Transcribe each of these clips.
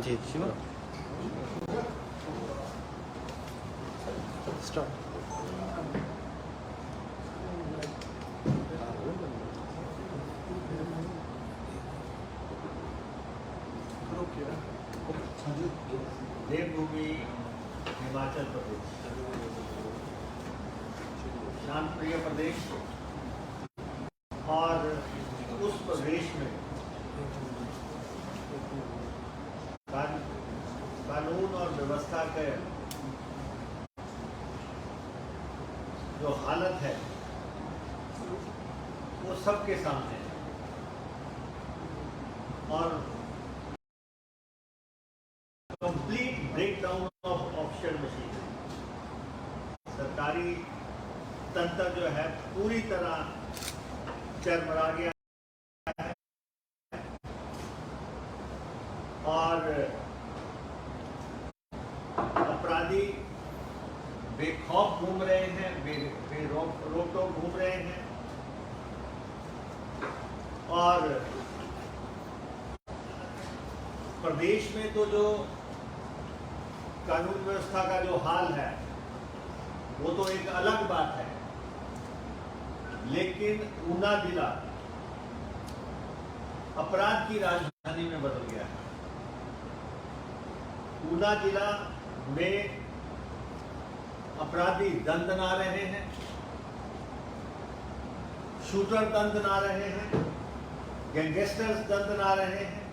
Shiva. Start. देवभूमि हिमाचल प्रदेश, शांतप्रिय प्रदेश, और उस प्रदेश में कानून और व्यवस्था के जो हालत है वो सबके सामने है। और complete breakdown of official machine, सरकारी तंत्र जो है पूरी तरह चरमरा गया है और अपराधी बेखौफ घूम रहे हैं, रोक टोक घूम रहे हैं। और प्रदेश में तो जो कानून व्यवस्था का जो हाल है वो तो एक अलग बात है, लेकिन ऊना जिला अपराध की राजधानी में बदल गया है। ऊना जिला में अपराधी दंदना रहे हैं, शूटर दंदना रहे हैं, गैंगस्टर्स दंदना रहे हैं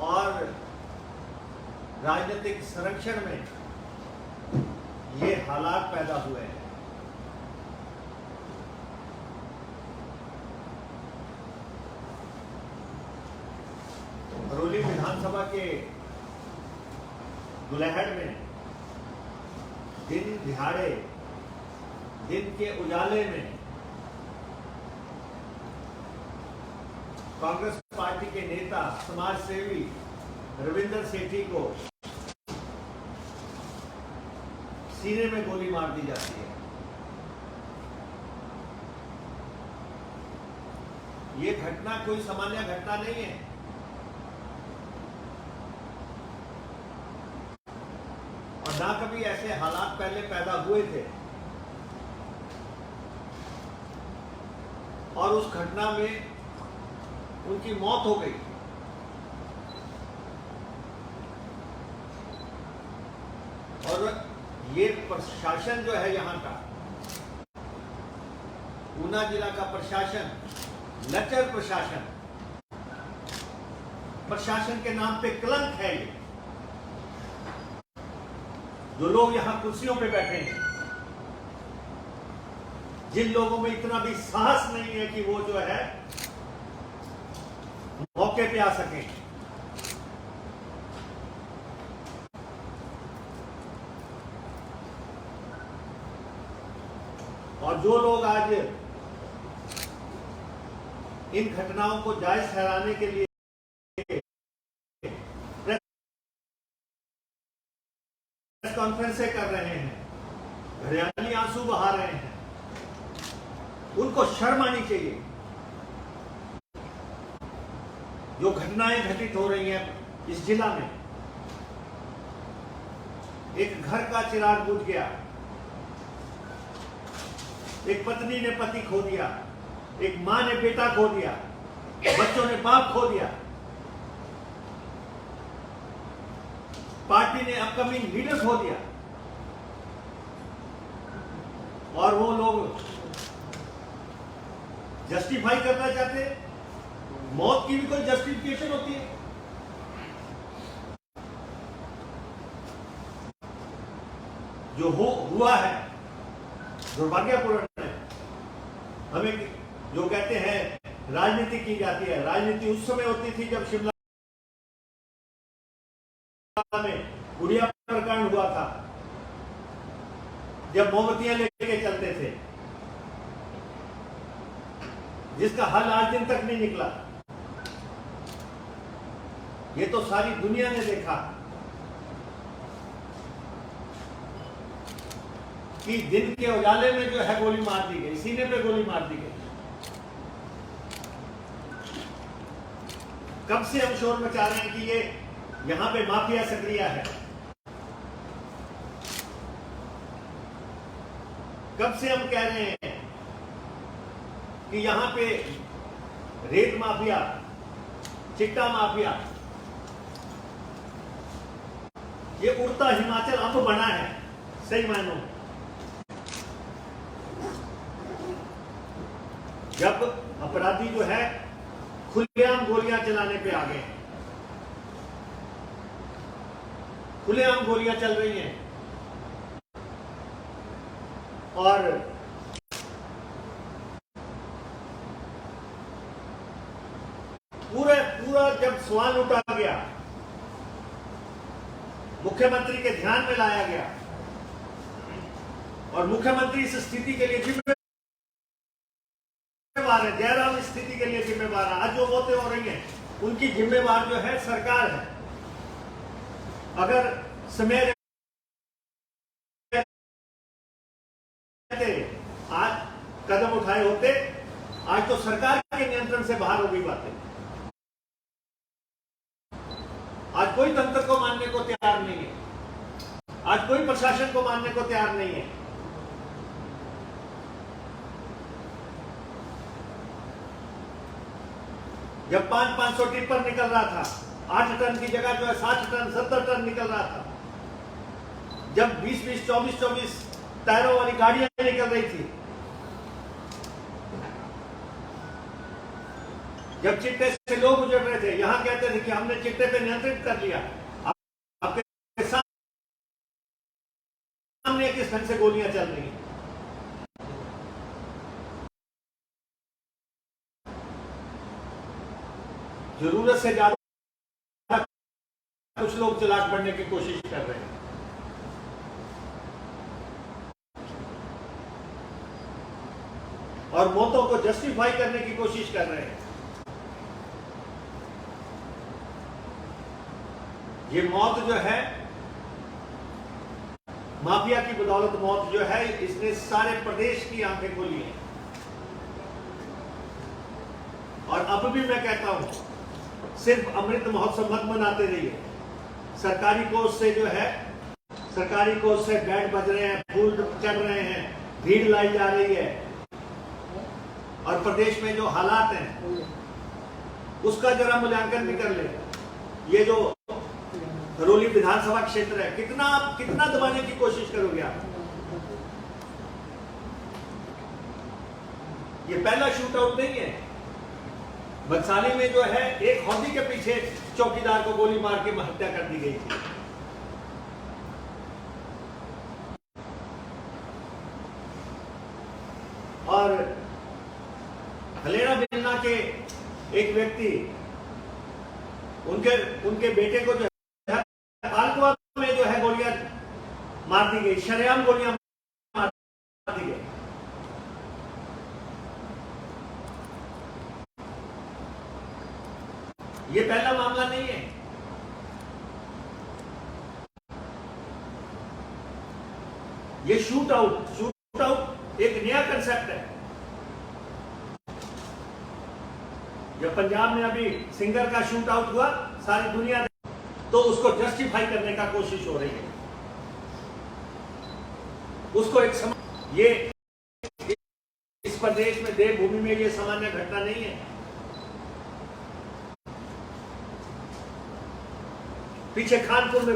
और राजनीतिक संरक्षण में ये हालात पैदा हुए हैं। बरौली विधानसभा के दुलहड़ में दिन दिहाड़े, दिन के उजाले में कांग्रेस पार्टी के नेता समाज सेवी रविंदर सेठी को सीने में गोली मार दी जाती है। ये घटना कोई सामान्य घटना नहीं है। और ना कभी ऐसे हालात पहले पैदा हुए थे। और उस घटना में उनकी मौत हो गई। और ये प्रशासन जो है यहाँ का, ऊना जिला का प्रशासन लचर प्रशासन, प्रशासन के नाम पे कलंक है। ये जो लोग यहाँ कुर्सियों पे बैठे हैं, जिन लोगों में इतना भी साहस नहीं है कि वो जो है मौके पे आ सके, और जो लोग आज इन घटनाओं को जायज ठहराने के लिए प्रेस कॉन्फ्रेंसें कर रहे हैं, घड़ियाली आंसू बहा रहे हैं, उनको शर्म आनी चाहिए। जो घटनाएं घटित हो रही हैं इस जिला में, एक घर का चिराग बुझ गया, एक पत्नी ने पति खो दिया, एक मां ने बेटा खो दिया, बच्चों ने बाप खो दिया, पार्टी ने अपकमिंग लीडर खो दिया, और वो लोग जस्टिफाई करना चाहते हैं। मौत की भी कोई जस्टिफिकेशन होती है? जो हुआ है दुर्भाग्यपूर्ण है। हमें जो कहते हैं राजनीति की जाती है, राजनीति उस समय होती थी जब शिमला में उड़िया प्रकरण हुआ था, जब मोमबत्तियां लेके चलते थे, जिसका हल आज दिन तक नहीं निकला। ये तो सारी दुनिया ने देखा कि दिन के उजाले में जो है गोली मार दी गई, सीने पे गोली मार दी गई। कब से हम शोर मचा रहे हैं कि ये यहां पे माफिया सक्रिय है। कब से हम कह रहे हैं कि यहां पे रेत माफिया, चिट्टा माफिया, ये उड़ता हिमाचल अब बना है सही मायनों में। जब अपराधी जो है खुलेआम गोलियां चलाने पे आ गए, खुलेआम गोलियां चल रही हैं और पूरा जब सवाल उठा गया, मुख्यमंत्री के ध्यान में लाया गया और मुख्यमंत्री इस स्थिति के लिए जिम्मेवार है, जयराम इस स्थिति के लिए जिम्मेवार है। आज जो मौतें हो रही हैं उनकी जिम्मेवार जो है सरकार है। अगर समय आज कदम उठाए होते, आज तो सरकार के नियंत्रण से बाहर हो गई बातें। आज कोई तंत्र को मानने को तैयार नहीं है, आज कोई प्रशासन को मानने को तैयार नहीं है। जब 500 टिप्पर निकल रहा था, 8 टन की जगह जो है 60 टन 70 टन निकल रहा था, जब 20-20 24-24 टायरों वाली गाड़ियां निकल रही थी, जब चिट्टे से लोग गुजर रहे थे, यहां कहते थे कि हमने चिट्टे पे नियंत्रित कर लिया। आपके सामने किस ढंग से गोलियां चल रही हैं। जरूरत से ज्यादा कुछ लोग चालाक बनने की कोशिश कर रहे हैं और मौतों को जस्टिफाई करने की कोशिश कर रहे हैं। ये मौत जो है माफिया की बदौलत मौत जो है, इसने सारे प्रदेश की आंखें खोली हैं। और अब भी मैं कहता हूं, सिर्फ अमृत महोत्सव मत मनाते रहिए। सरकारी कोष से जो है, सरकारी कोष से बैंड बज रहे हैं, फूल चढ़ रहे हैं, भीड़ लाई जा रही है और प्रदेश में जो हालात हैं उसका जरा मूल्यांकन भी कर ले। ये जो धरौली विधानसभा क्षेत्र है, कितना दबाने की कोशिश करोगे आप। ये पहला शूट आउट नहीं है। बंसाली में जो है एक हौदी के पीछे चौकीदार को गोली मार के हत्या कर दी गई थी। और हलेरा बिलना के एक व्यक्ति, उनके बेटे को जो है पालकुआ में जो है गोलियां मार दी गई, शरेआम गोलियां मार दी गई। ये पहला मामला नहीं है। ये शूट आउट एक नया कंसेप्ट है। जब पंजाब में अभी सिंगर का शूट आउट हुआ, सारी दुनिया तो उसको जस्टिफाई करने का कोशिश हो रही है। उसको एक ये इस प्रदेश में, देवभूमि में ये सामान्य घटना नहीं है। पीछे खानपुर में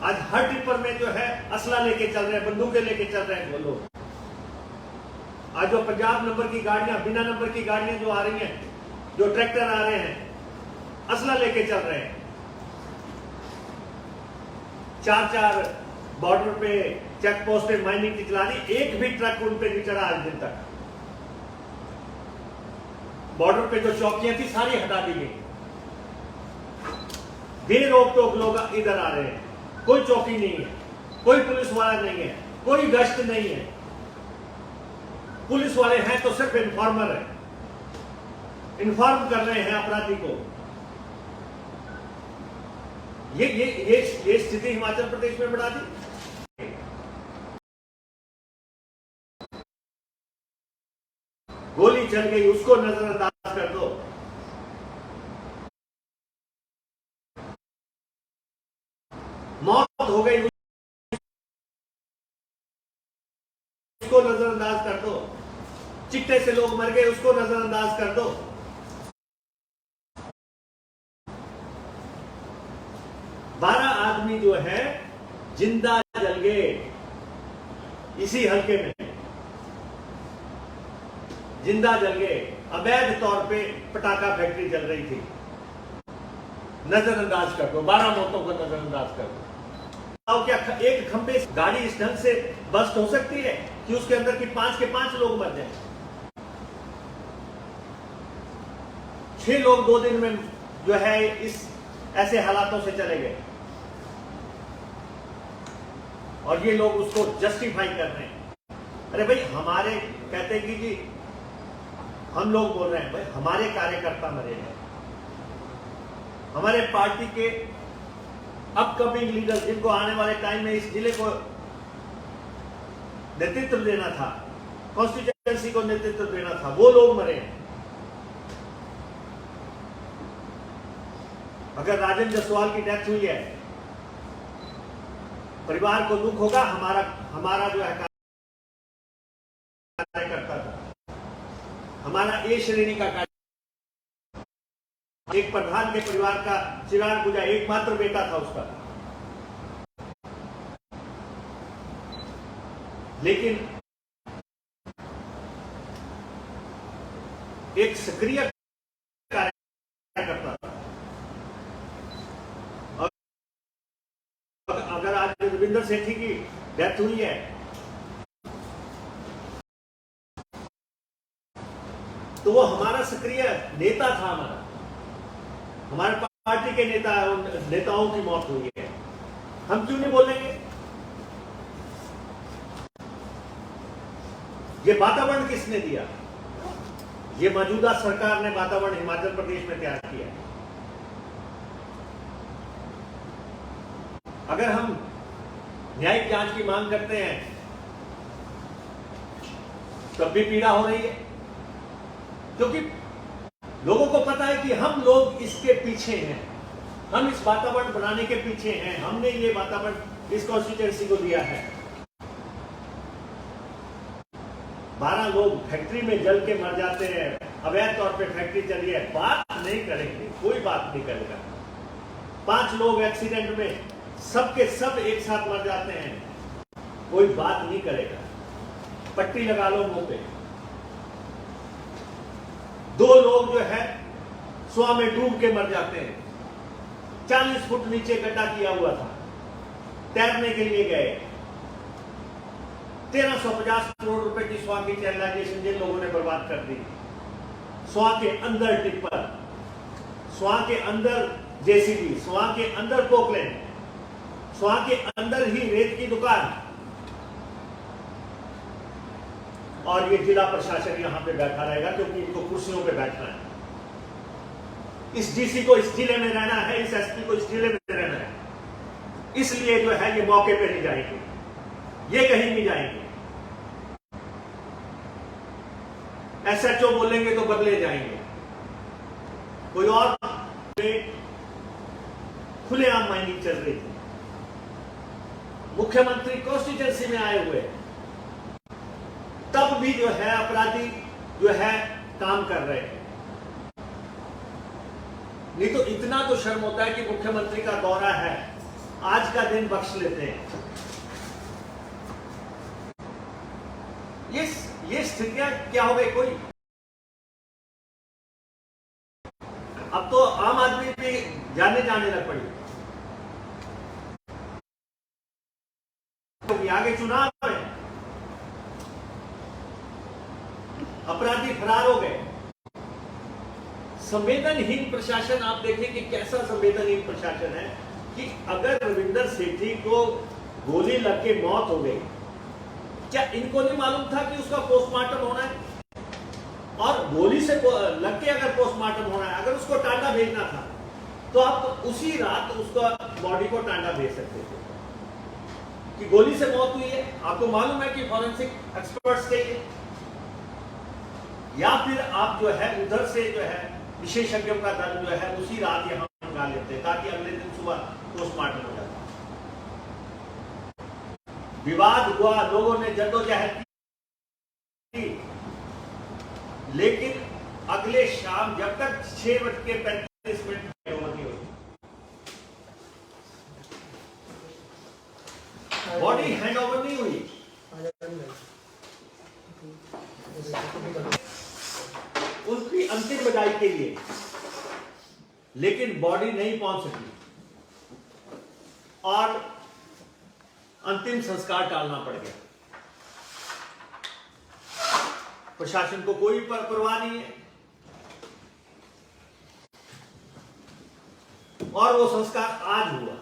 आज हर टिप्पर में जो है असला लेके चल रहे हैं, बंदूकें लेके चल रहे हैं वो लोग। आज जो पंजाब नंबर की गाड़ियां, बिना नंबर की गाड़ियां जो आ रही हैं, जो ट्रैक्टर आ रहे हैं, असला लेके चल रहे हैं। 4 बॉर्डर पे, चेक पोस्ट पे माइनिंग की चला दी, एक भी ट्रक उन पे नहीं चढ़ा आज दिन तक। बॉर्डर पे जो चौकियां थी सारी हटा दी गई। बेरोक टोक लोग इधर आ रहे हैं, कोई चौकी नहीं है, कोई पुलिस वाला नहीं है, कोई गश्त नहीं है। पुलिस वाले हैं तो सिर्फ इन्फॉर्मर है, इन्फॉर्म कर रहे हैं अपराधी को। ये स्थिति हिमाचल प्रदेश में बढ़ा दी। गोली चल गई उसको नजरअंदाज कर दो, मौत हो गई उसको नजरअंदाज कर दो, चिट्टे से लोग मर गए उसको नजरअंदाज कर दो। 12 आदमी जो है जिंदा जल गए इसी हल्के में, जिंदा जल गए। अवैध तौर पे पटाखा फैक्ट्री चल रही थी, नजरअंदाज कर दो, 12 मौतों को नजरअंदाज कर दो। क्या एक खंबे से गाड़ी इस ढंग से बस्ट हो सकती है कि उसके अंदर की 5 के 5 लोग मर जाए? 6 लोग 2 दिन में जो है इस ऐसे हालातों से चले गए, और ये लोग उसको जस्टिफाई कर रहे हैं। अरे भाई, हमारे कहते हैं कि जी हम लोग बोल रहे हैं भाई हमारे कार्यकर्ता मरे हैं, हमारे पार्टी के अपकमिंग लीडर जिनको आने वाले टाइम में इस जिले को नेतृत्व देना था, कॉन्स्टिट्यूएंसी को नेतृत्व देना था, वो लोग मरे हैं। अगर राजेंद्र जायसवाल की डेथ हुई है, परिवार को दुख होगा, हमारा जो है कार्यकर्ता था, हमारा ए श्रेणी का कार्य, एक प्रधान के परिवार का चिराग पूजा एकमात्र बेटा था उसका, लेकिन एक सक्रिय कार्यकर्ता था। अगर आज रविंदर सेठी की डेथ हुई है तो वो हमारा सक्रिय नेता था, हमारे पार्टी के नेताओं की मौत हुई है, हम क्यों नहीं बोलेंगे? ये वातावरण किसने दिया? ये मौजूदा सरकार ने वातावरण हिमाचल प्रदेश में तैयार किया है। अगर हम न्यायिक जांच की मांग करते हैं तब भी पीड़ा हो रही है, क्योंकि लोगों को पता है कि हम लोग इसके पीछे हैं, हम इस वातावरण बनाने के पीछे हैं, हमने ये वातावरण इस कॉन्स्टिट्यूएंसी को दिया है। 12 लोग फैक्ट्री में जल के मर जाते हैं, अवैध तौर पे फैक्ट्री चली है, बात नहीं करेंगे, कोई बात नहीं करेगा। 5 लोग एक्सीडेंट में सबके सब एक साथ मर जाते हैं, कोई बात नहीं करेगा, पट्टी लगा लो मुंह पे। 2 लोग जो है सुआ में डूब के मर जाते हैं, 40 फुट नीचे गड्ढा किया हुआ था, तैरने के लिए गए, 1350 करोड़ रुपए की सुआ की चैनलाइजेशन जिन लोगों ने बर्बाद कर दी। सुआ के अंदर टिप्पर, सुआ के अंदर जेसीबी, सुआ के अंदर पोकलैंड, सुआ के अंदर ही रेत की दुकान, और ये जिला प्रशासन यहां पे बैठा रहेगा क्योंकि इनको कुर्सियों पे बैठना है। इस डीसी को इस जिले में रहना है, इस एसपी को इस जिले में रहना है, इसलिए जो है ये मौके पे नहीं जाएंगे, ये कहीं नहीं जाएंगे। एसएचओ बोलेंगे तो बदले जाएंगे, कोई और खुलेआम माइनिंग चल रही थी। मुख्यमंत्री कॉन्स्टिट्यूएंसी में आए हुए तब भी जो है अपराधी जो है काम कर रहे हैं। नहीं तो इतना तो शर्म होता है कि मुख्यमंत्री का दौरा है, आज का दिन बख्श लेते हैं। ये स्थितियां क्या हो गई? कोई अब तो आम आदमी भी जाने लग पड़ी, तो आगे चुनाव है, अपराधी फरार हो गए। संवेदनहीन प्रशासन, आप देखें कि कैसा संवेदनहीन प्रशासन है कि अगर रविंदर सेठी को गोली लग के मौत हो गई, क्या इनको नहीं मालूम था कि उसका पोस्टमार्टम होना है? और गोली से लग के अगर पोस्टमार्टम होना है, अगर उसको टांडा भेजना था तो आप तो उसी रात उसका बॉडी को टांडा भेज सकते थे कि गोली से मौत हुई है। आपको मालूम है कि फॉरेंसिक एक्सपर्ट्स के या फिर आप जो है उधर से जो है विशेषज्ञों का दल जो है उसी रात यहाँ मंगा लेते हैं ताकि अगले दिन सुबह पोस्टमार्टम हो जाता। विवाद हुआ, लोगों ने जद्दोजहद की, लेकिन अगले शाम जब तक 6:35 नहीं हुई, बॉडी हैंड ओवर नहीं हुई। उसकी अंतिम विदाई के लिए, लेकिन बॉडी नहीं पहुंच सकी और अंतिम संस्कार टालना पड़ गया। प्रशासन को कोई परवाह नहीं है और वो संस्कार आज हुआ।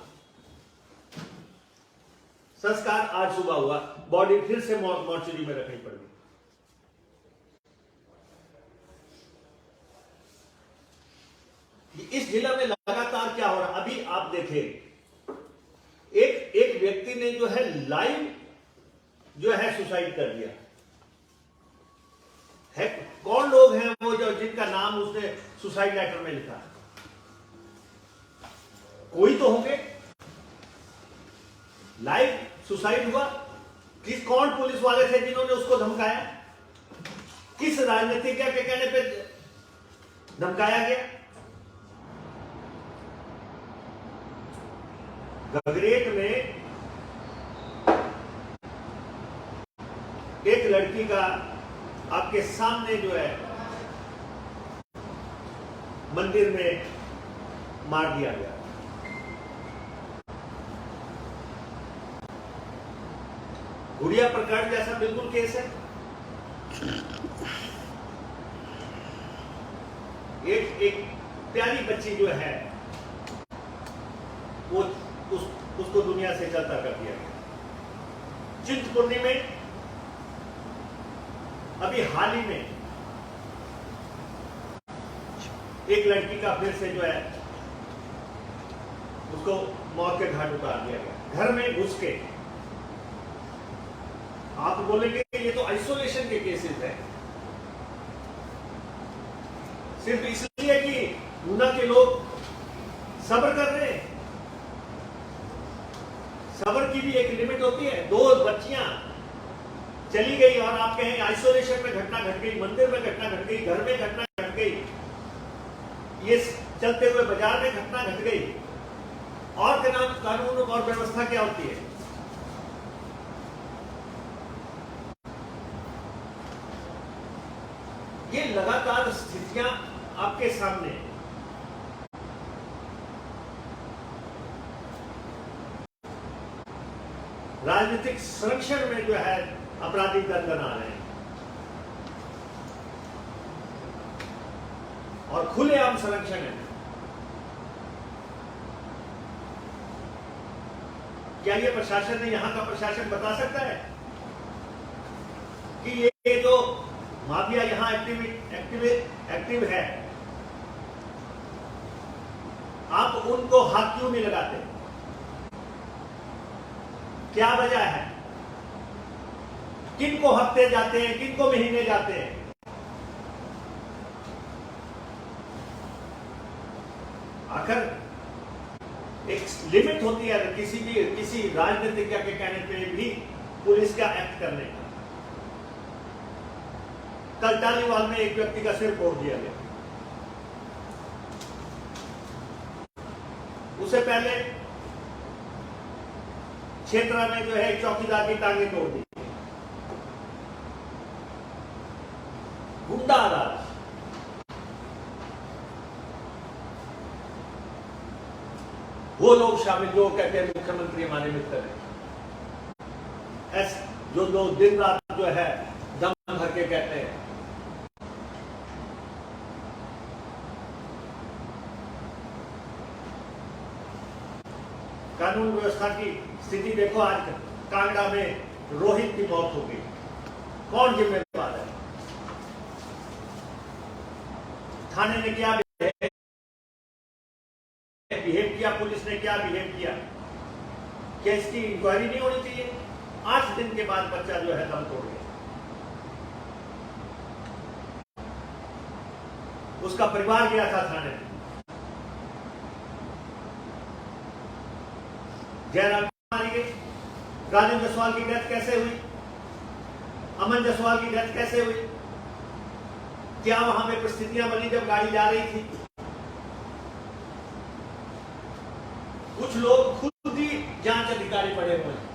संस्कार आज सुबह हुआ, बॉडी फिर से मॉर्चरी में रखनी पड़ गई। इस जिला में लगातार क्या हो रहा, अभी आप देखें, एक व्यक्ति ने जो है लाइव जो है सुसाइड कर दिया है। कौन लोग हैं वो जो जिनका नाम उसने सुसाइड लेटर में लिखा? कोई तो होंगे। लाइव सुसाइड हुआ, कौन पुलिस वाले थे जिन्होंने उसको धमकाया? किस राजनीतिज्ञ के कहने पे धमकाया गया? गगरेट में एक लड़की का आपके सामने जो है मंदिर में मार दिया गया। गुड़िया प्रकरण जैसा बिल्कुल केस है। एक प्यारी बच्ची जो है वो उसको दुनिया से चलता कर दिया गया। चिंतपूर्णी में अभी हाल ही में एक लड़की का फिर से जो है उसको मौत के घाट उतार दिया गया, घर में घुस के। आप बोलेंगे ये तो आइसोलेशन के केसेस हैं, सिर्फ इसलिए कि ऊना के लोग सब्र कर रहे हैं। सब्र की भी एक लिमिट होती है। 2 बच्चियां चली गई और आप कहें आइसोलेशन में घटना घट गई, मंदिर में घटना घट गई, घर में घटना घट गई, ये चलते हुए बाजार में घटना घट गई, और कानून और व्यवस्था क्या होती है? ये लगातार स्थितियां आपके सामने। राजनीतिक संरक्षण में जो है आपराधिक दल बना रहे हैं और खुलेआम संरक्षण है। क्या ये प्रशासन ने, यहां का प्रशासन बता सकता है कि ये जो माफिया यहां एक्टिव है, आप उनको हाथ क्यों नहीं लगाते? क्या वजह है? किनको हफ्ते जाते हैं, किनको महीने जाते हैं? आखिर एक लिमिट होती है किसी राजनीतिज्ञ के कहने पे भी पुलिस का एक्ट करने का। कल टालीवाल में एक व्यक्ति का सिर फोड़ दिया गया। उससे पहले क्षेत्र में जो है चौकीदार की टांगे तोड़ दी। गुंडा राज। वो लोग शामिल जो कहते हैं मुख्यमंत्री हमारे मित्र हैं, जो लोग दिन रात जो है दम भर के कहते हैं। कानून व्यवस्था की स्थिति देखो। आज कांगड़ा में रोहित की मौत हो गई, कौन जिम्मेदार है? थाने ने क्या बिहेव किया, पुलिस ने क्या बिहेव किया? क्या इसकी इंक्वायरी नहीं होनी चाहिए? 8 दिन के बाद बच्चा जो है दम तोड़ गया। उसका परिवार गया था थाने में। जयराम मारी गई। राजेंद्र जायसवाल की डेथ कैसे हुई? अमन जायसवाल की डेथ कैसे हुई? क्या वहां पे परिस्थितियां बनी जब गाड़ी जा रही थी? कुछ लोग खुद ही जांच अधिकारी पड़े हुए हैं।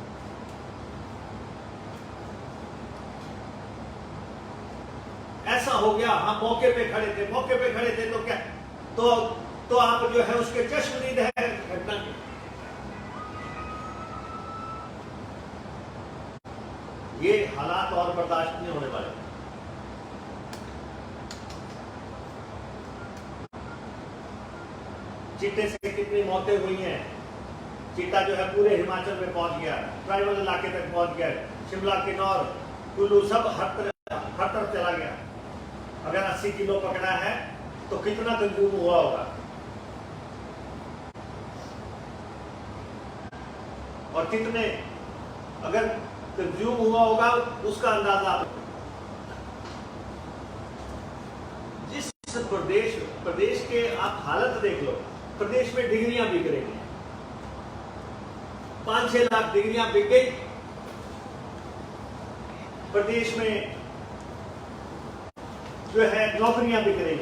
ऐसा हो गया, हम मौके पे खड़े थे तो क्या, तो आप जो है उसके चश्मदीद है घटना के। ये हालात और बर्दाश्त नहीं होने वाले। चीते से कितनी मौतें हुई हैं। चीता जो है पूरे हिमाचल में पहुंच गया, ट्राइबल इलाके तक पहुंच गया, शिमला, किन्नौर, कुल्लू सब हर तरफ चला गया। अगर 80 किलो पकड़ा है तो कितना कंज्यूम हुआ होगा, और कितने अगर कंज्यूम हुआ होगा उसका अंदाजा। जिस प्रदेश के आप हालत देख लो, प्रदेश में डिग्रियां बिक रही हैं, 5-6 लाख डिग्रियां बिक गई प्रदेश में। जो है नौकरियां बिक रही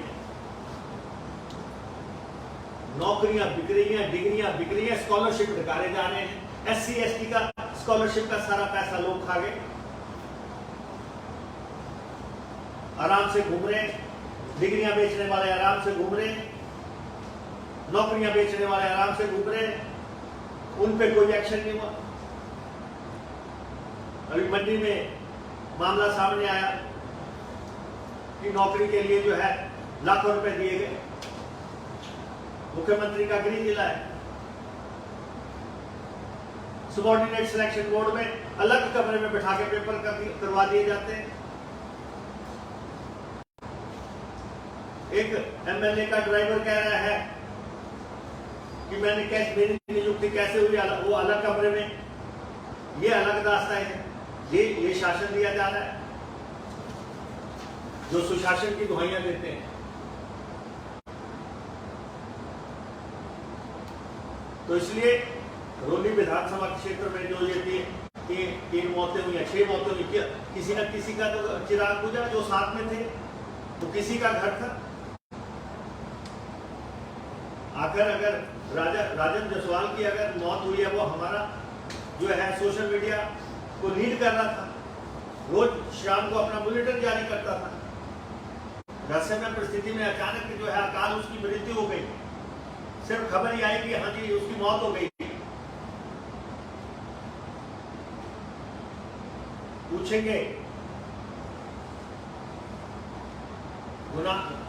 हैं, डिग्रियां बिक रही हैं, स्कॉलरशिप निकाले जा रहे हैं। SC/ST का स्कॉलरशिप का सारा पैसा लोग खा गए, आराम से घूम रहे हैं। डिग्रियां बेचने वाले आराम से घूम रहे हैं, नौकरियां बेचने वाले आराम से घूम रहे हैं, उन पे कोई एक्शन नहीं हुआ। अभी मंडी में मामला सामने आया कि नौकरी के लिए जो है लाखों रुपए दिए गए। मुख्यमंत्री का गृह जिला है, सबऑर्डिनेट सिलेक्शन बोर्ड में अलग कमरे में बिठा के पेपर करवा दिए जाते हैं। एक MLA का ड्राइवर कह रहा है कि मेरी नियुक्ति कैसे हुई, वो अलग कमरे में, ये अलग दास्ता है। ये शासन दिया जा रहा है, जो सुशासन की दुहाइयां देते हैं। तो इसलिए रोली विधानसभा क्षेत्र में जो ये 3 मौतें हुई, 6 मौतें हुई, क्या किसी न किसी का तो चिराग बुझा, जो साथ में थे तो किसी का घर था। आखिर अगर राजेंद्र जायसवाल की अगर मौत हुई है, वो हमारा जो है सोशल मीडिया को लीड कर रहा था, रोज शाम को अपना बुलेटिन जारी करता था। रहस्यमय परिस्थिति में अचानक जो है अकाल उसकी मृत्यु हो गई, सिर्फ खबर ही आई कि हाँ जी उसकी मौत हो गई। पूछेंगे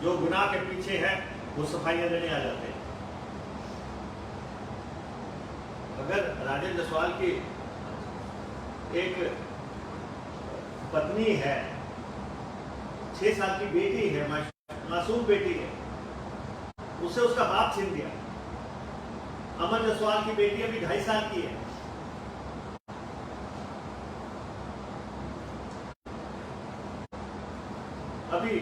जो गुनाह के पीछे है वो सफाइयां देने आ जाते हैं। अगर राजेंद्र जायसवाल की एक पत्नी है, 6 साल की बेटी है, मासूम बेटी है, उसे उसका बाप छीन दिया। अमन जायसवाल की बेटी अभी 2.5 साल की है। अभी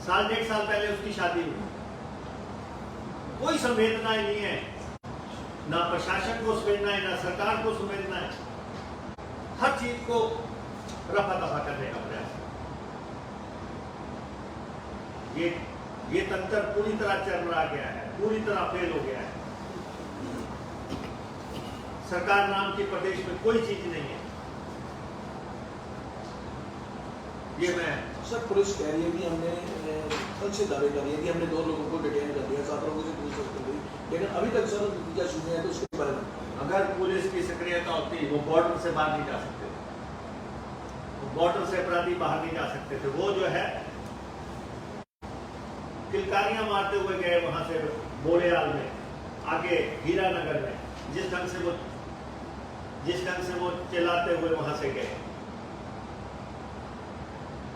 1.5 साल पहले उसकी शादी हुई। कोई संवेदना नहीं है, ना प्रशासन को संवेदना है, ना सरकार को संवेदना है। हर चीज को रफा दफा करने का प्रयास। ये तंत्र पूरी तरह चरमरा गया है, पूरी तरह फेल हो गया है। सरकार नाम की प्रदेश में कोई चीज नहीं है। ये मैं सर, पुलिस कह रही है कि हमने कल से दावे कर रही है कि हमने 2 लोगों को डिटेन कर दिया, 7 लोगों से पूछताछ कर दी, लेकिन अभी तक सर नतीजा शून्य है। तो उसके बारे में अगर पुलिस की सक्रियता होती, वो बॉर्डर से बाहर नहीं जा सकते थे, बॉर्डर से अपराधी बाहर नहीं जा सकते थे। वो जो है किलकारियां मारते हुए गए वहां से बोलेयाल में, आगे हीरानगर में, जिस ढंग से वो चिल्लाते हुए वहां से गए,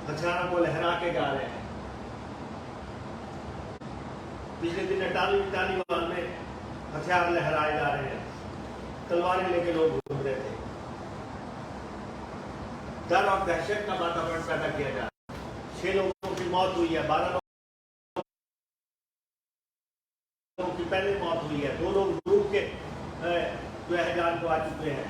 हथियारों को लहरा के जा रहे हैं। पिछले दिन टालीवान में हथियार लहराए जा रहे हैं, तलवारें लेके लोग घूम रहे थे। डर और दहशत का वातावरण पैदा किया जा रहा है। 6 लोगों की मौत हुई है, 12 लोग उनकी पहले मौत हुई है, 2 लोग डूब के जो है जान गवा चुके हैं।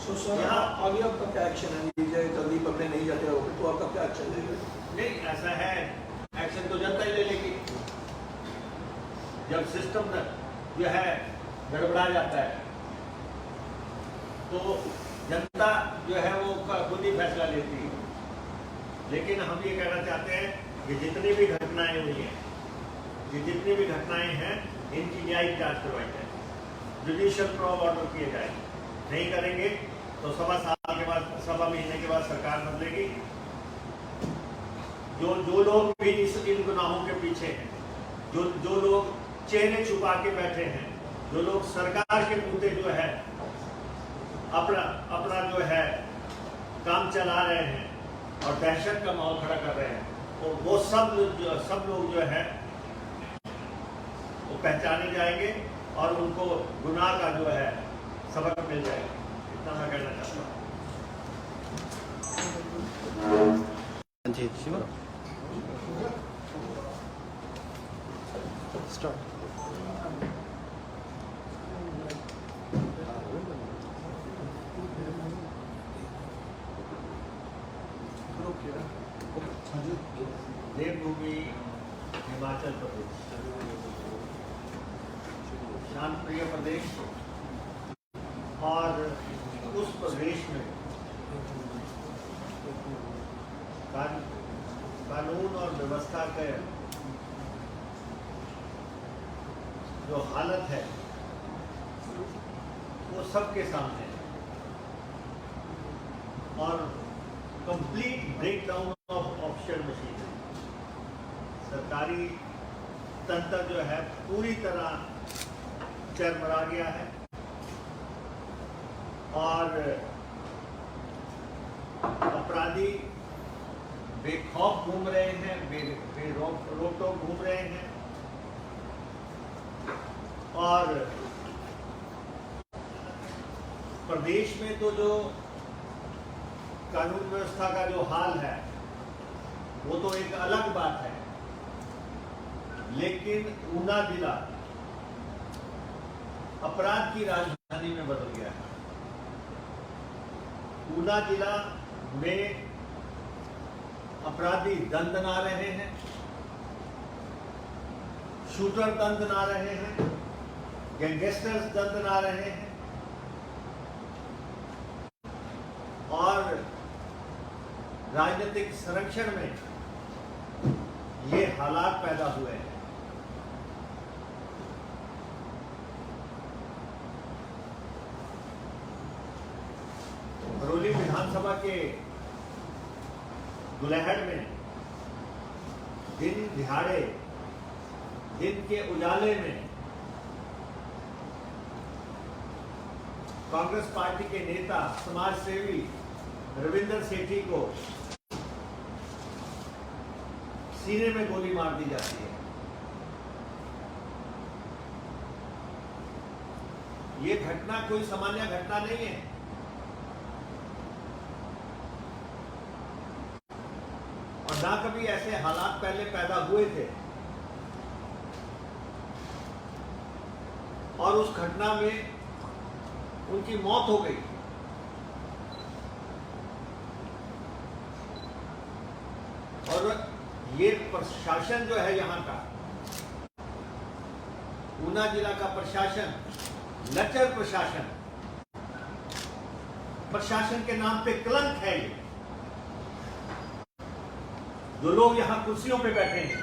सो सर आगे आपका क्या एक्शन है? लीजिए जल्दी पकड़े नहीं जाते हो तो आपका क्या एक्शन है? नहीं, ऐसा है, एक्शन तो जनता ही ले लेगी। जब सिस्टम जो है गड़बड़ा जाता है तो जनता जो है वो खुद ही फैसला लेती है। लेकिन हम ये कहना चाहते हैं कि जितनी भी घटनाएं हुई हैं, ये जितनी भी घटनाएं हैं, इनकी न्यायिक जांच करवाई जाए, जुडिशियल प्रॉब ऑर्डर किए जाए। नहीं करेंगे तो सवा महीने के बाद सरकार बदलेगी। जो लोग भी इन गुनाहों के पीछे हैं, जो लोग चेहरे छुपा के बैठे हैं, जो लोग सरकार के मुद्दे जो है अपना जो है काम चला रहे हैं और दहशत का माहौल खड़ा कर रहे हैं, तो वो सब लोग जो है वो पहचाने जाएंगे और उनको गुनाह का जो है सबक मिल जाएगा। इतना मैं कहना चाहता हूँ। जी शिवा स्टार्ट। देवभूमि हिमाचल प्रदेश, शांत प्रिय प्रदेश, और उस प्रदेश में कानून और व्यवस्था के जो हालत है वो सबके सामने है, और complete breakdown of official machine. सरकारी तंत्र जो है पूरी तरह चरमरा गया है और अपराधी बेखौफ घूम रहे हैं, रोक टोक घूम रहे हैं, और प्रदेश में तो जो कानून व्यवस्था का जो हाल है वो तो एक अलग बात है, लेकिन ऊना जिला अपराध की राजधानी में बदल गया है। ऊना जिला में अपराधी दंदना रहे हैं, शूटर दंदना रहे हैं, गैंगस्टर्स दंदना रहे हैं, और राजनीतिक संरक्षण में ये हालात पैदा हुए हैं। बरौली विधानसभा के दुलहड़ में दिन दिहाड़े, दिन के उजाले में कांग्रेस पार्टी के नेता समाज सेवी रविंदर सेठी को सीने में गोली मार दी जाती है। ये घटना कोई सामान्य घटना नहीं है, और ना कभी ऐसे हालात पहले पैदा हुए थे, और उस घटना में उनकी मौत हो गई। और ये प्रशासन जो है यहाँ का, ऊना जिला का प्रशासन लचर प्रशासन के नाम पे कलंक है। ये जो लोग यहाँ कुर्सियों पे बैठे हैं,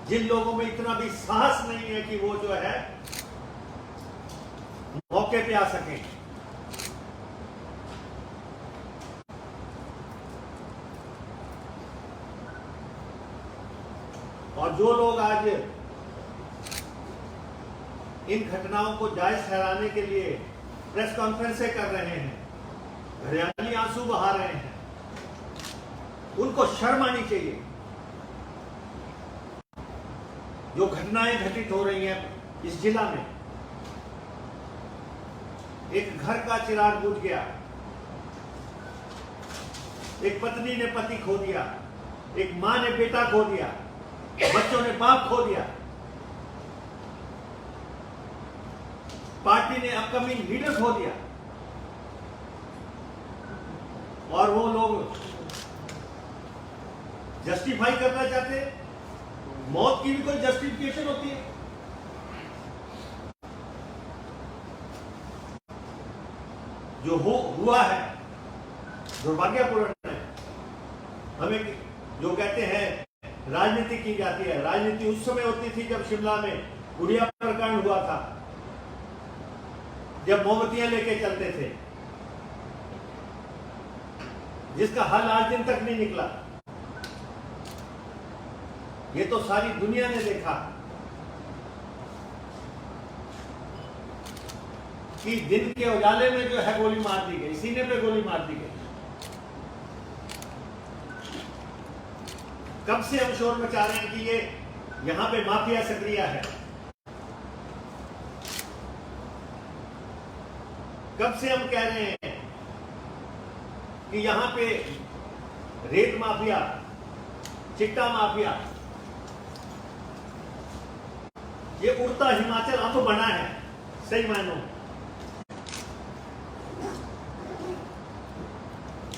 जिन लोगों में इतना भी साहस नहीं है कि वो जो है मौके पे आ सके, और जो लोग आज इन घटनाओं को जायज ठहराने के लिए प्रेस कॉन्फ्रेंसें कर रहे हैं, घरियाली आंसू बहा रहे हैं, उनको शर्म आनी चाहिए। जो घटनाएं घटित हो रही हैं इस जिला में, एक घर का चिराग बुझ गया, एक पत्नी ने पति खो दिया, एक मां ने बेटा खो दिया, बच्चों ने बाप खो दिया, पार्टी ने अपकमिंग लीडर खो दिया, और वो लोग जस्टिफाई करना चाहते हैं। मौत की भी कोई जस्टिफिकेशन होती है? जो हुआ है दुर्भाग्यपूर्ण है। हमें जो कहते हैं राजनीति की जाती है, राजनीति उस समय होती थी जब शिमला में गुड़िया प्रकरण हुआ था, जब मोमबत्तियां लेके चलते थे, जिसका हल आज दिन तक नहीं निकला। ये तो सारी दुनिया ने देखा कि दिन के उजाले में जो है गोली मार दी गई, सीने पे गोली मार दी गई। कब से हम शोर मचा रहे हैं कि ये यहां पे माफिया सक्रिय है, कब से हम कह रहे हैं कि यहां पे रेत माफिया, चिट्टा माफिया, ये उड़ता हिमाचल अब बना है सही मायनों में।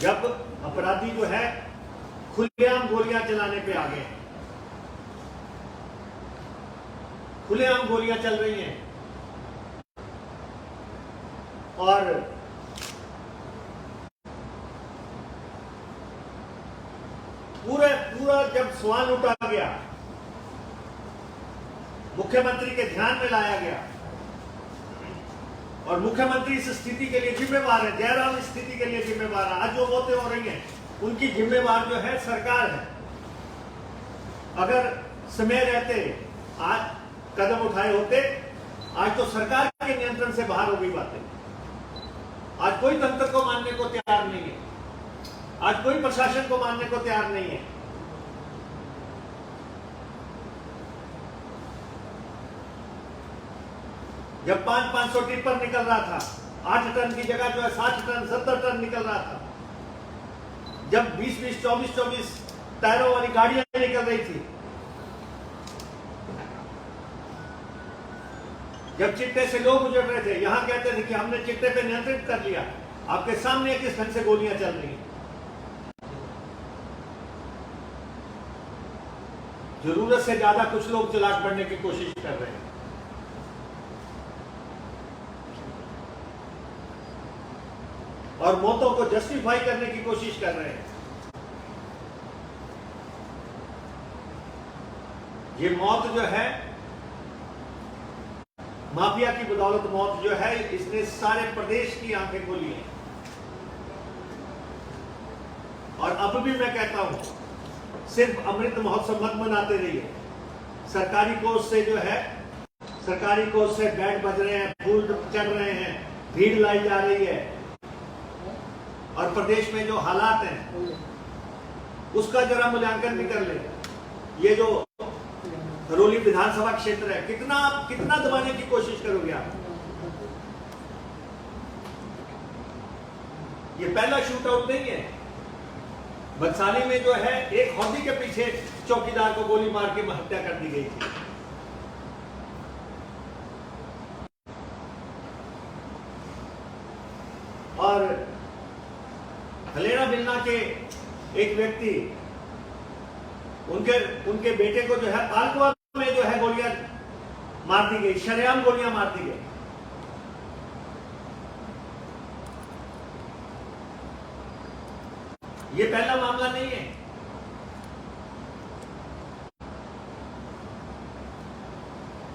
जब अपराधी जो है खुलेआम गोलियां चलाने पे आ गए, खुलेआम गोलियां चल रही हैं, और पूरा जब सवाल उठा गया, मुख्यमंत्री के ध्यान में लाया गया, और मुख्यमंत्री इस स्थिति के लिए जिम्मेवार है, जयराम इस स्थिति के लिए जिम्मेवार है। आज जो मौतें हो रही हैं उनकी जिम्मेवार जो है सरकार है। अगर समय रहते आज कदम उठाए होते, आज तो सरकार के नियंत्रण से बाहर हो गई बातें। आज कोई तंत्र को मानने को तैयार नहीं है, आज कोई प्रशासन को मानने को तैयार नहीं है। जब 500 टिप्पर निकल रहा था, 8 टन की जगह जो है 60 टन 70 टन निकल रहा था, जब 20-20 24-24 टायरों वाली गाड़ियां निकल रही थी, जब चिट्टे से लोग गुजर रहे थे, यहां कहते थे कि हमने चिट्टे पे नियंत्रित कर लिया। आपके सामने किस ढंग से गोलियां चल रही हैं। जरूरत से ज्यादा कुछ लोग चालाक बनने की कोशिश कर रहे हैं, और मौतों को जस्टिफाई करने की कोशिश कर रहे हैं। ये मौत जो है माफिया की बदौलत, मौत जो है इसने सारे प्रदेश की आंखें खोली हैं। और अब भी मैं कहता हूं, सिर्फ अमृत महोत्सव मत मनाते रहिए। सरकारी कोष से जो है, सरकारी कोष से बैंड बज रहे हैं, फूल चढ़ रहे हैं, भीड़ लाई जा रही है, और प्रदेश में जो हालात हैं उसका जरा मूल्यांकन भी कर ले। ये जो हरोली विधानसभा क्षेत्र है, कितना दबाने की कोशिश करोगे आप? ये पहला शूट आउट नहीं है। बंसाली में जो है एक हौदी के पीछे चौकीदार को गोली मार के हत्या कर दी गई थी। और हलेरा बिलना के एक व्यक्ति, उनके बेटे को जो है पालकुआ में जो है गोलियां मार दी गई, शरेआम गोलियां मार दी गई। ये पहला मामला नहीं है।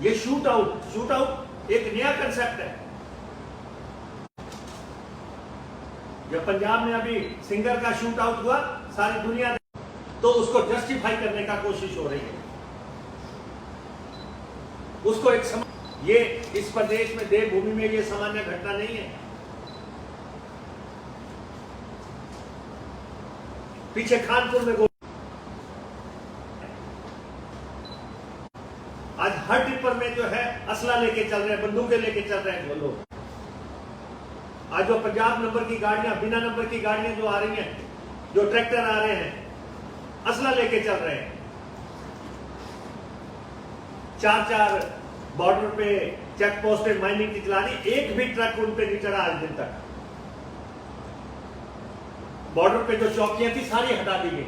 ये शूट आउट एक नया कंसेप्ट है। जब पंजाब में अभी सिंगर का शूट आउट हुआ, सारी दुनिया तो उसको जस्टिफाई करने का कोशिश हो रही है। उसको ये इस प्रदेश में, देवभूमि में ये सामान्य घटना नहीं है। पीछे खानपुर में आज हर टिप्पर में जो है असला लेके चल रहे हैं, बंदूकें लेके चल रहे हैं वो लोग। आज जो पंजाब नंबर की गाड़ियां, बिना नंबर की गाड़ियां जो आ रही हैं, जो ट्रैक्टर आ रहे हैं, असला लेके चल रहे हैं। 4-4 बॉर्डर पे चेक पोस्ट पे माइनिंग की चलानी, एक भी ट्रक उन पे नहीं चढ़ा आज दिन तक। बॉर्डर पे जो चौकियां थी सारी हटा दी गई,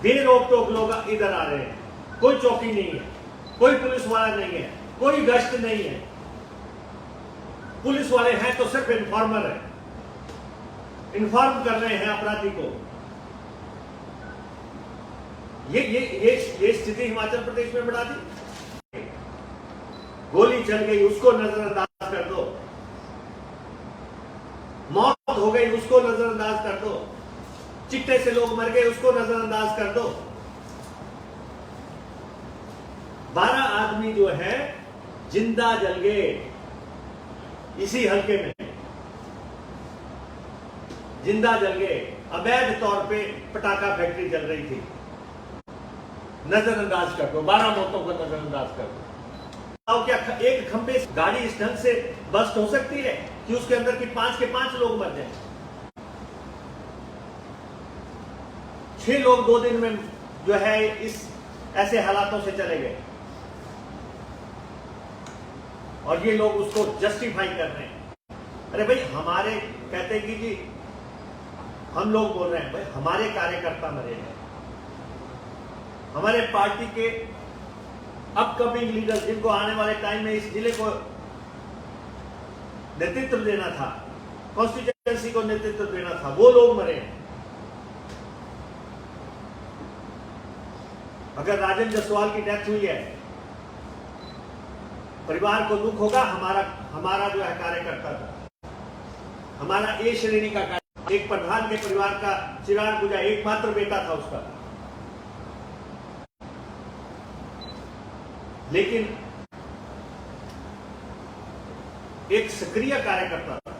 बेरोक टोक लोग इधर आ रहे हैं, कोई चौकी नहीं है, कोई पुलिस वाला नहीं है, कोई गश्त नहीं है। पुलिस वाले हैं तो सिर्फ इन्फॉर्मर है, इन्फॉर्म कर रहे हैं अपराधी को। ये स्थिति हिमाचल प्रदेश में बढ़ा दी। गोली चल गई उसको नजरअंदाज कर दो, मौत हो गई उसको नजरअंदाज कर दो, चिट्टे से लोग मर गए उसको नजरअंदाज कर दो। 12 आदमी जो है जिंदा जल गए इसी हल्के में, जिंदा जल गए। अवैध तौर पे पटाखा फैक्ट्री चल रही थी, नजरअंदाज कर दो, 12 मौतों को नजरअंदाज कर दो। क्या एक खंबे से गाड़ी इस ढंग से बस्ट हो सकती है कि उसके अंदर की 5 के 5 लोग मर जाएं? 6 लोग 2 दिन में जो है इस ऐसे हालातों से चले गए, और ये लोग उसको जस्टिफाई कर रहे हैं। अरे भाई, हमारे कहते हैं कि जी हम लोग बोल रहे हैं, भाई हमारे कार्यकर्ता मरे हैं, हमारे पार्टी के अपकमिंग लीडर जिनको आने वाले टाइम में इस जिले को नेतृत्व देना था, कॉन्स्टिट्यूएंसी को नेतृत्व देना था, वो लोग मरे हैं। अगर राजन जसवाल की डेथ हुई है, परिवार को दुख होगा। हमारा जो है कार्यकर्ता था, हमारा ए श्रेणी का एक प्रधान के परिवार का चिराग बुझा, एकमात्र बेटा था उसका, लेकिन एक सक्रिय कार्यकर्ता था।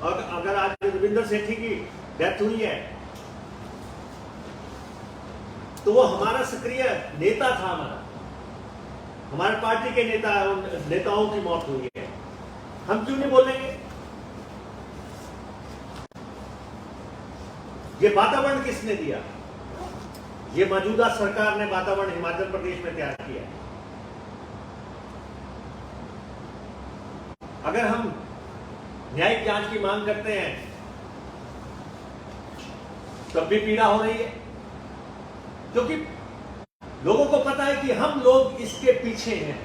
और अगर आज रविंदर सेठी की डेथ हुई है तो वो हमारा सक्रिय नेता था, हमारे पार्टी के नेताओं की मौत हुई है, हम क्यों नहीं बोलेंगे? ये वातावरण किसने दिया? ये मौजूदा सरकार ने वातावरण हिमाचल प्रदेश में तैयार किया है। अगर हम न्यायिक जांच की मांग करते हैं तब भी पीड़ा हो रही है, क्योंकि लोगों को पता है कि हम लोग इसके पीछे हैं,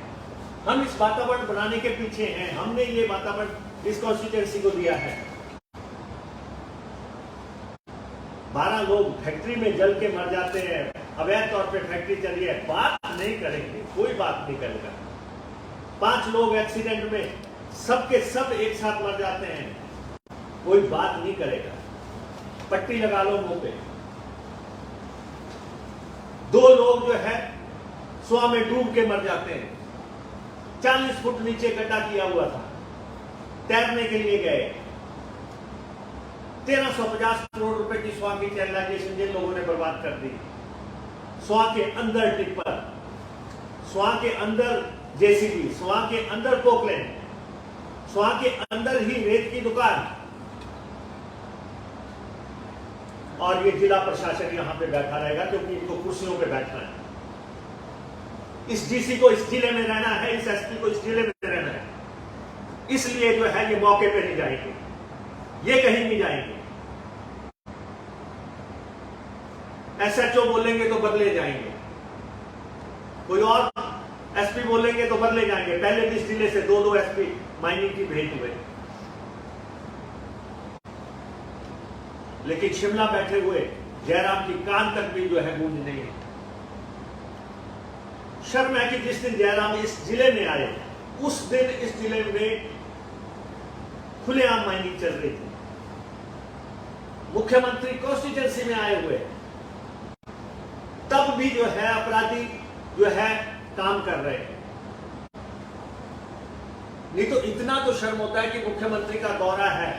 हम इस वातावरण बनाने के पीछे हैं, हमने ये वातावरण इस कॉन्स्टिट्यूएंसी को दिया है। 12 लोग फैक्ट्री में जल के मर जाते हैं, अवैध तौर पे फैक्ट्री चली है, बात नहीं करेंगे, कोई बात नहीं करेगा। 5 लोग एक्सीडेंट में सबके सब एक साथ मर जाते हैं, कोई बात नहीं करेगा, पट्टी लगा लो मुंह पे। 2 लोग जो है सुआ में डूब के मर जाते हैं, 40 फुट नीचे गड्ढा किया हुआ था, तैरने के लिए गए, 1350 करोड़ रुपए की स्वां की चैनलाइजेशन जिन लोगों ने बर्बाद कर दी। स्वां के अंदर टिप्पर, स्वां के अंदर जेसीबी, स्वां के अंदर पोकलेन, स्वां के अंदर ही रेत की दुकान, और ये जिला प्रशासन यहां पे बैठा रहेगा क्योंकि इनको कुर्सियों पे बैठना है। इस डीसी को इस जिले में रहना है, इस एसपी को इस जिले में रहना है, इसलिए जो है ये मौके पे नहीं जाएंगे, ये कहीं नहीं जाएंगे। एसएचओ बोलेंगे तो बदले जाएंगे, कोई और एसपी बोलेंगे तो बदले जाएंगे। पहले भी इस जिले से 2-2 एसपी माइनिंग की भेज हुए, लेकिन शिमला बैठे हुए जयराम की कान तक भी जो है गूंज नहीं है। शर्म है कि जिस दिन जयराम इस जिले में आए उस दिन इस जिले में खुलेआम माइनिंग चल रही थी, मुख्यमंत्री कॉन्स्टिट्यूएंसी में आए हुए, तब भी जो है अपराधी जो है काम कर रहे हैं। नहीं तो इतना तो शर्म होता है कि मुख्यमंत्री का दौरा है,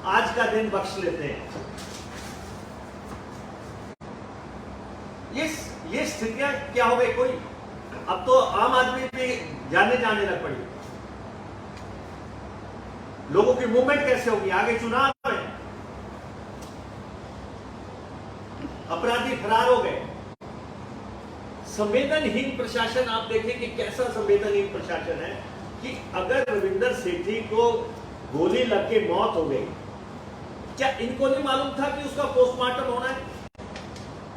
आज का दिन बख्श लेते हैं। ये स्थितियां क्या हो गई? कोई अब तो आम आदमी भी जाने लग पड़ी। लोगों की मूवमेंट कैसे होगी? आगे चुनाव है, अपराधी फरार हो गए, संवेदनहीन प्रशासन आप देखें कि कैसा संवेदनहीन प्रशासन है कि अगर रविंदर सेठी को गोली लग के मौत हो गई, क्या इनको नहीं मालूम था कि उसका पोस्टमार्टम होना है?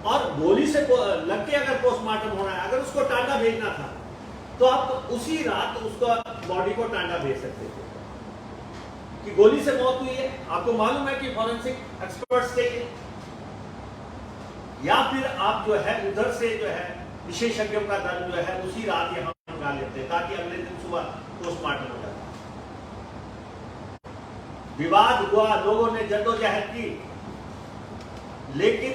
और गोली से लग के अगर पोस्टमार्टम होना है, अगर उसको टांडा भेजना था तो आप उसी रात उसका बॉडी को टांडा भेज सकते थे कि गोली से मौत हुई है। आपको मालूम है कि फॉरेंसिक एक्सपर्ट्स चाहिए, या फिर आप जो है उधर से जो है विशेषज्ञों का दल जो है उसी रात यहां मंगा लेते हैं ताकि अगले दिन सुबह पोस्टमार्टम हो जाता। विवाद हुआ, लोगों ने जद्दोजहद की, लेकिन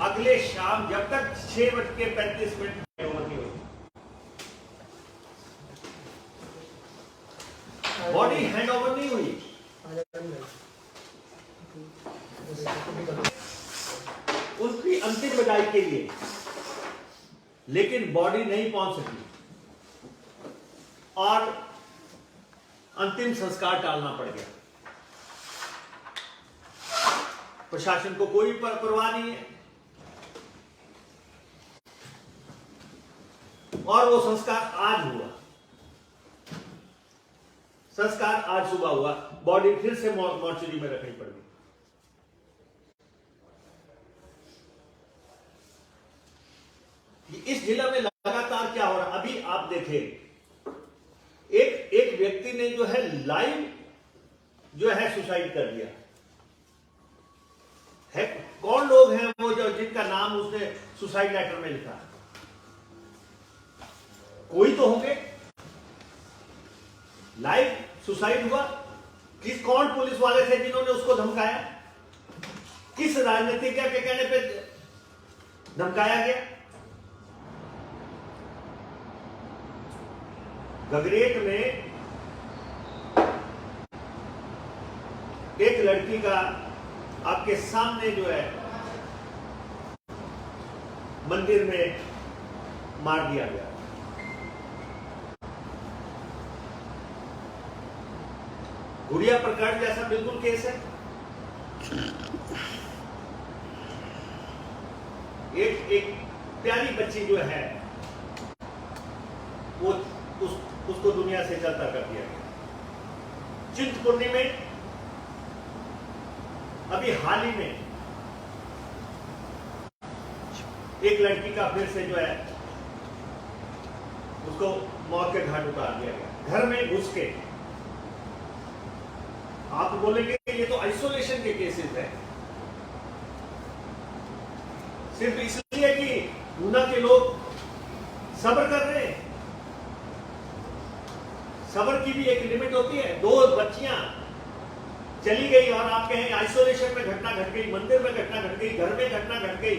अगले शाम जब तक 6:35 नहीं हुई, बॉडी हैंड ओवर नहीं हुई। उसकी अंतिम विदाई के लिए, लेकिन बॉडी नहीं पहुंच सकी और अंतिम संस्कार टालना पड़ गया। प्रशासन को कोई परवाह नहीं है और वो संस्कार आज हुआ। संस्कार आज सुबह हुआ, बॉडी फिर से मॉर्चरी में रखनी पड़ गई। इस जिला में लगातार क्या हो रहा है? अभी आप देखें, एक व्यक्ति ने जो है लाइव जो है सुसाइड कर दिया है। कौन लोग हैं वो जो जिनका नाम उसने सुसाइड लेटर में लिखा? कोई तो होंगे। लाइव सुसाइड हुआ, कौन पुलिस वाले थे जिन्होंने उसको धमकाया? किस राजनीतिज्ञ के कहने पे धमकाया गया? गगरेट में एक लड़की का आपके सामने जो है मंदिर में मार दिया गया। गुड़िया प्रकाश जैसा बिल्कुल केस है। एक प्यारी बच्ची जो है वो उसको दुनिया से चलता कर दिया गया। चिंतपूर्णी में अभी हाल ही में एक लड़की का फिर से जो है उसको मौत के घाट उतार दिया गया, घर में घुस के। आप बोलेंगे ये तो आइसोलेशन के केसेस हैं, सिर्फ इसलिए कि ऊना के लोग सब्र कर रहे हैं। सब्र की भी एक लिमिट होती है। 2 बच्चियां चली गई और आप कहें आइसोलेशन में घटना घट गई, मंदिर में घटना घट गई, घर में घटना घट गई,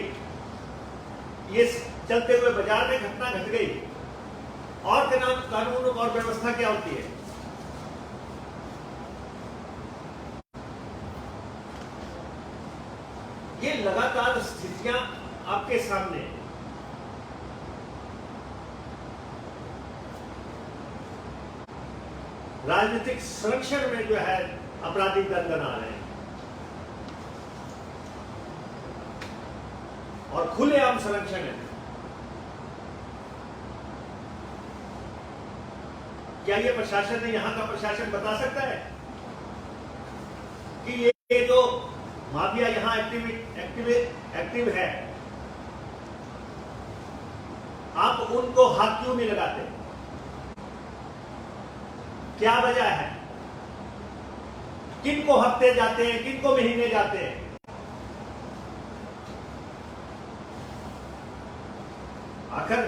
ये चलते हुए बाजार में घटना घट गई, और कानून और व्यवस्था क्या होती है? ये लगातार स्थितियां आपके सामने। राजनीतिक संरक्षण में जो है आपराधिक दंगन आ रहे हैं और खुलेआम संरक्षण है। क्या ये प्रशासन ने, यहां का प्रशासन बता सकता है कि ये जो माफिया यहां एक्टिव है, आप उनको हाथ क्यों नहीं लगाते? क्या वजह है? किनको हफ्ते जाते हैं, किनको महीने जाते हैं? आखिर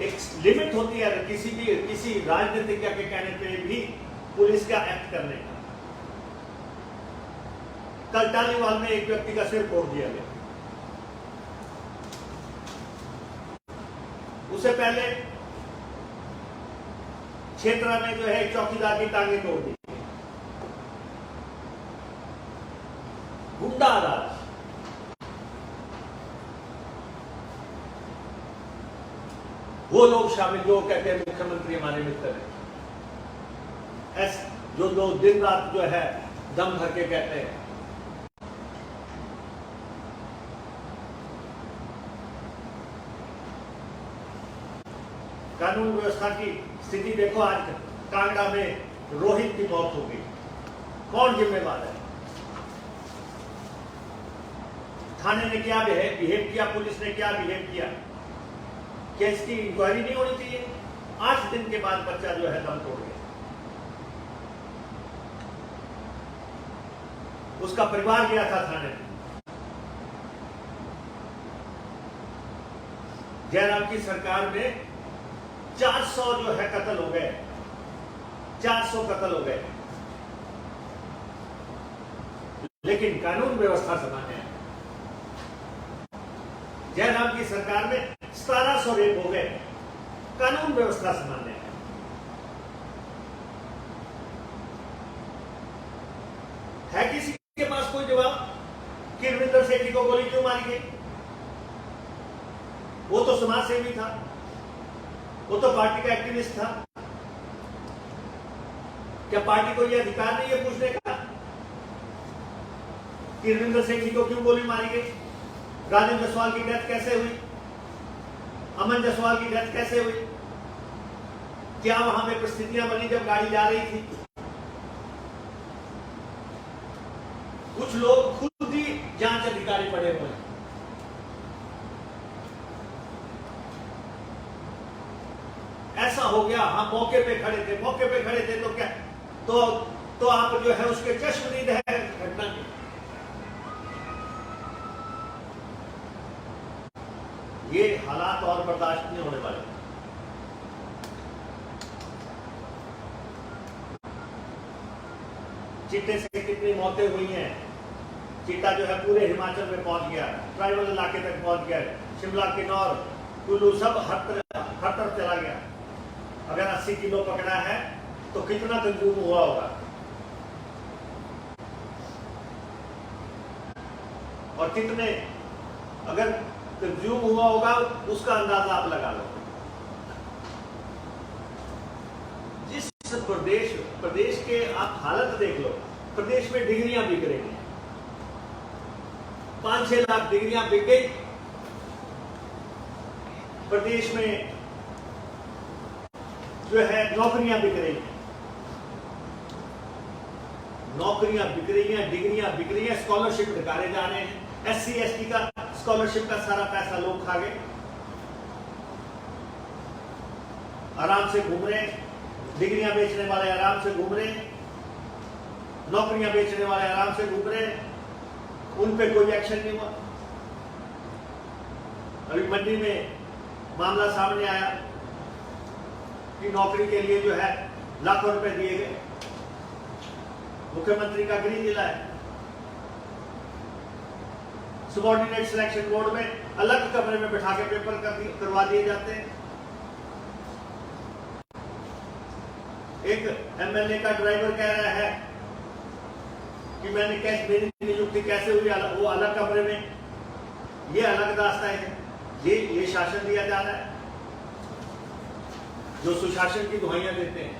एक लिमिट होती है किसी राजनीतिज्ञ के कहने पे भी पुलिस का एक्ट करने का। कल टालीवाल में एक व्यक्ति का सिर फोड़ दिया गया। उससे पहले क्षेत्र में जो है चौकीदार की टांगे तोड़ दी। गुंडा राज। वो लोग शामिल जो कहते हैं मुख्यमंत्री हमारे मित्र हैं, जो लोग दिन रात जो है दम भर के कहते हैं। कानून व्यवस्था की स्थिति देखो। आज कांगड़ा में रोहित की मौत हो गई, कौन जिम्मेवार है? थाने ने क्या बिहेव किया, पुलिस ने क्या बिहेव किया? क्या इसकी इंक्वायरी नहीं होनी चाहिए? 8 दिन के बाद बच्चा जो है दम तोड़ गया। उसका परिवार गया था थाने में। जयराम की सरकार में 400 जो है कत्ल हो गए, 400 कत्ल हो गए, लेकिन कानून व्यवस्था सामान्य है। जयराम की सरकार में 1700 रेप हो गए, कानून व्यवस्था सामान्य है। किसी के पास कोई जवाब कि रविंदर सेठी को गोली क्यों मारी गई? वो तो समाज सेवी था, वो तो पार्टी का एक्टिविस्ट था। क्या पार्टी को यह अधिकार नहीं है पूछने का कि रविंदर सेठी को क्यों गोली मारी गई? राजेंद्र जायसवाल की डेथ कैसे हुई? अमन जायसवाल की डेथ कैसे हुई? क्या वहां पे परिस्थितियां बनी जब गाड़ी जा रही थी? कुछ लोग खुद ही जांच अधिकारी पड़े हुए हैं। ऐसा हो गया, हाँ मौके पे खड़े थे तो क्या तो आप जो है उसके चश्मदीद है घटना की। ये हालात और बर्दाश्त नहीं होने वाले। चिट्टे से कितनी मौतें हुई हैं। चिट्टा जो है पूरे हिमाचल में पहुंच गया, ट्राइबल इलाके तक पहुंच गया, शिमला, किन्नौर, कुल्लू सब हर तरफ चला गया। अगर 80 किलो पकड़ा है तो कितना कंज्यूम हुआ होगा? और कितने अगर कंज्यूम हुआ होगा उसका अंदाजा आप लगा लो। जिस प्रदेश के आप हालत देख लो, प्रदेश में डिग्रियां बिक रही हैं, 5-6 लाख डिग्रियां बिक गई। प्रदेश में जो है नौकरियां बिक रही हैं, डिग्रियां बिक रही हैं, स्कॉलरशिप निकाले जा रहे हैं। SC ST का स्कॉलरशिप का सारा पैसा लोग खा गए, आराम से घूम रहे हैं। डिग्रियां बेचने वाले आराम से घूम रहे हैं, नौकरियां बेचने वाले आराम से घूम रहे हैं, उन पे कोई एक्शन नहीं हुआ। अभी मंडी में मामला सामने आया कि नौकरी के लिए जो है लाखों रुपए दिए गए। मुख्यमंत्री का गृह जिला है, सबऑर्डिनेट सिलेक्शन बोर्ड में अलग कमरे में बिठा के पेपर करवा दिए जाते हैं। एक MLA का ड्राइवर कह रहा है कि मेरी नियुक्ति कैसे हुई, वो अलग कमरे में, ये अलग दास्ता है। ये शासन दिया जा रहा है जो सुशासन की दुहाइयां देते हैं।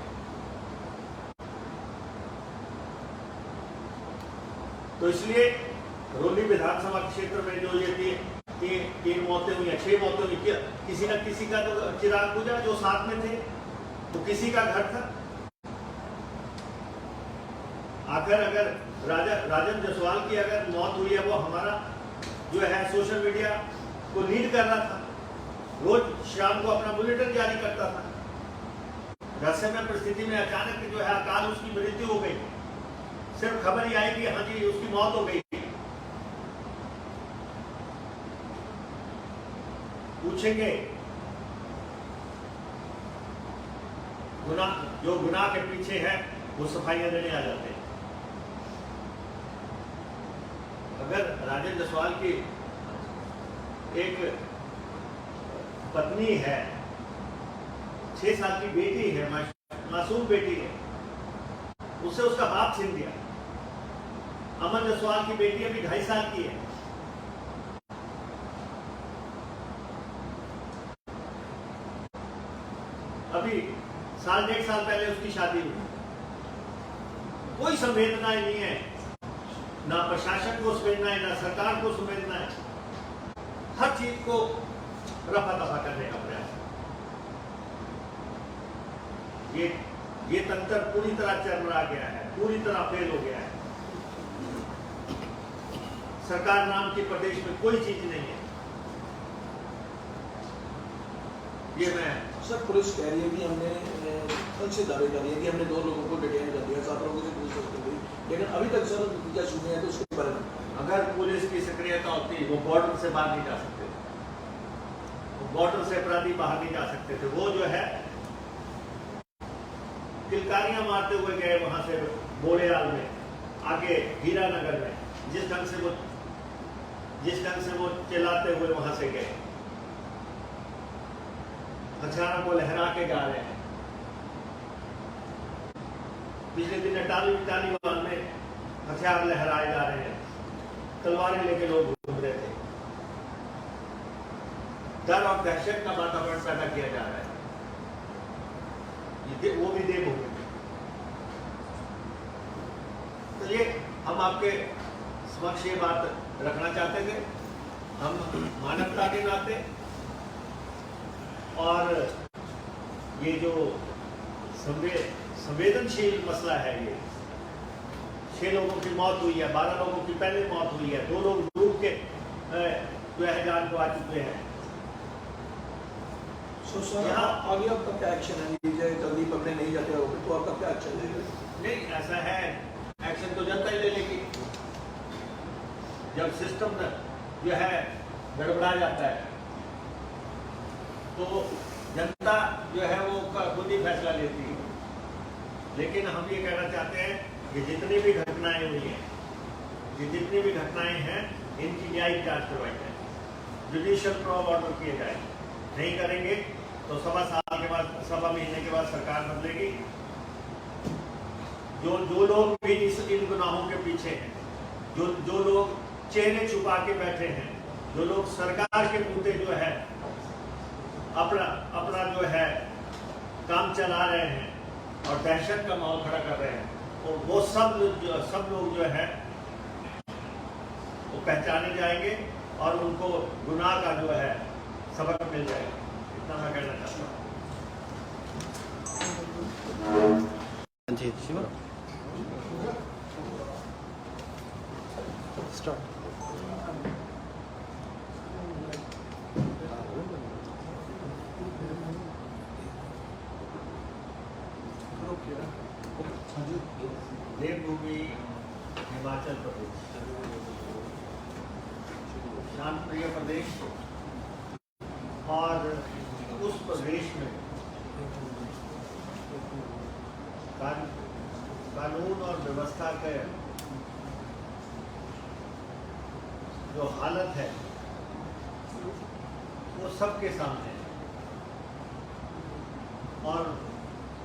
तो इसलिए रोली विधानसभा क्षेत्र में जो ये 3 मौतें हुई, 6 मौतें हुई, किसी न किसी का तो चिराग बुझा, जो साथ में थे तो किसी का घर था। आखिर अगर राजन जायसवाल की अगर मौत हुई है, वो हमारा जो है सोशल मीडिया को लीड कर रहा था, रोज शाम को अपना बुलेटिन जारी करता था। रहस्यमय परिस्थिति में अचानक जो है अकाल उसकी मृत्यु हो गई। सिर्फ खबर ही आई कि हाँ जी उसकी मौत हो गई। पूछेंगे जो गुनाह के पीछे है वो सफाइयां देने आ जाते हैं। अगर राजेंद्र जायसवाल की एक पत्नी है, 6 साल की बेटी है, मासूम बेटी है, उसे उसका बाप छीन दिया। अमन जायसवाल की बेटी अभी 2.5 साल की है। अभी 1.5 साल पहले उसकी शादी हुई। कोई संवेदनाएं नहीं है, ना प्रशासन को संवेदना है, ना सरकार को संवेदना है। हर चीज को रफा दफा करने का प्रयास। ये तंत्र पूरी तरह चरमरा गया है, पूरी तरह फेल हो गया है। सरकार नाम की प्रदेश में कोई चीज नहीं है। ये मैं सर पुलिस कह रही है कि हमने कल से दावे कर रही है कि हमने 2 लोगों को डिटेन कर दिया, 7 लोगों से पूछताछ कर दी, लेकिन अभी तक सर नतीजा शून्य है। तो उसके बारे में अगर पुलिस की सक्रियता होती वो बॉर्डर से बाहर नहीं जा सकते थे, बॉर्डर से अपराधी बाहर नहीं जा सकते थे। वो जो है किलकारियां मारते हुए गए वहां से बोलेयाल में, आगे हीरानगर में, जिस ढंग से वो चिल्लाते हुए वहां से गए, हथियारों को लहरा के जा रहे हैं। पिछले दिन तालिबान में हथियार लहराए जा रहे हैं, तलवारें लेके लोग घूम रहे थे। डर और दहशत का वातावरण पैदा किया जा रहा है, वो भी देवभूमि में। तो ये हम आपके समक्ष ये बात रखना चाहते थे। हम मानवता के नाते और ये जो संवेदनशील मसला है, ये 6 लोगों की मौत हुई है, 12 लोगों की पहले मौत हुई है, 2 लोग डूब के जो है जान को आ चुके हैं। सर आगे आपका क्या एक्शन है? जल्दी पकड़े नहीं जाते हो तो आपका क्या एक्शन है? नहीं, ऐसा है, एक्शन तो जनता ही ले लेगी। जब सिस्टम जो है गड़बड़ा जाता है तो जनता जो है वो खुद ही फैसला लेती है। लेकिन हम ये कहना चाहते हैं कि जितनी भी घटनाएं हुई हैं, इनकी न्यायिक जांच करवाई जाए, जुडिशियल प्रॉब ऑर्डर किए जाए। नहीं करेंगे तो सवा महीने के बाद सरकार बदलेगी। जो लोग भी इन गुनाहों के पीछे हैं, जो लोग चेहरे छुपा के बैठे हैं, जो लोग सरकार के मुद्दे जो है अपना जो है काम चला रहे हैं और दहशत का माहौल खड़ा कर रहे हैं, और वो सब लोग जो है वो पहचाने जाएंगे और उनको गुनाह का जो है सबक मिल जाएगा। इतना मैं कहना चाहता हूँ। जी शिवा स्टार्ट। देवभूमि हिमाचल प्रदेश, शांत प्रिय प्रदेश, और उस प्रदेश में कानून और व्यवस्था के जो हालत है वो सबके सामने है, और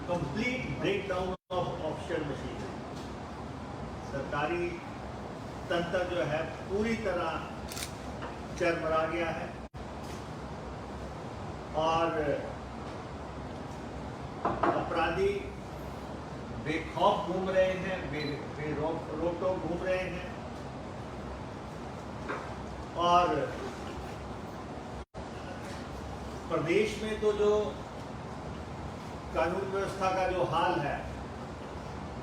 complete breakdown of official machine. सरकारी तंत्र जो है पूरी तरह चरमरा गया है, और अपराधी बेखौफ घूम रहे हैं, रोक घूम रहे हैं, और प्रदेश में तो जो कानून व्यवस्था का जो हाल है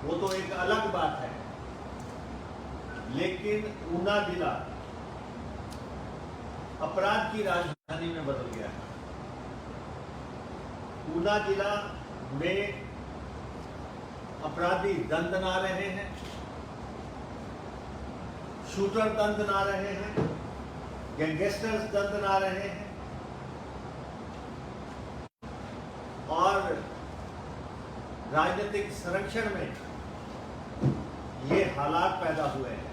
वो तो एक अलग बात है, लेकिन ऊना जिला अपराध की राजधानी में बदल गया है। ऊना जिला में अपराधी दंदना रहे हैं, शूटर दंदना रहे हैं, गैंगस्टर्स दंदना रहे हैं, और राजनीतिक संरक्षण में ये हालात पैदा हुए हैं।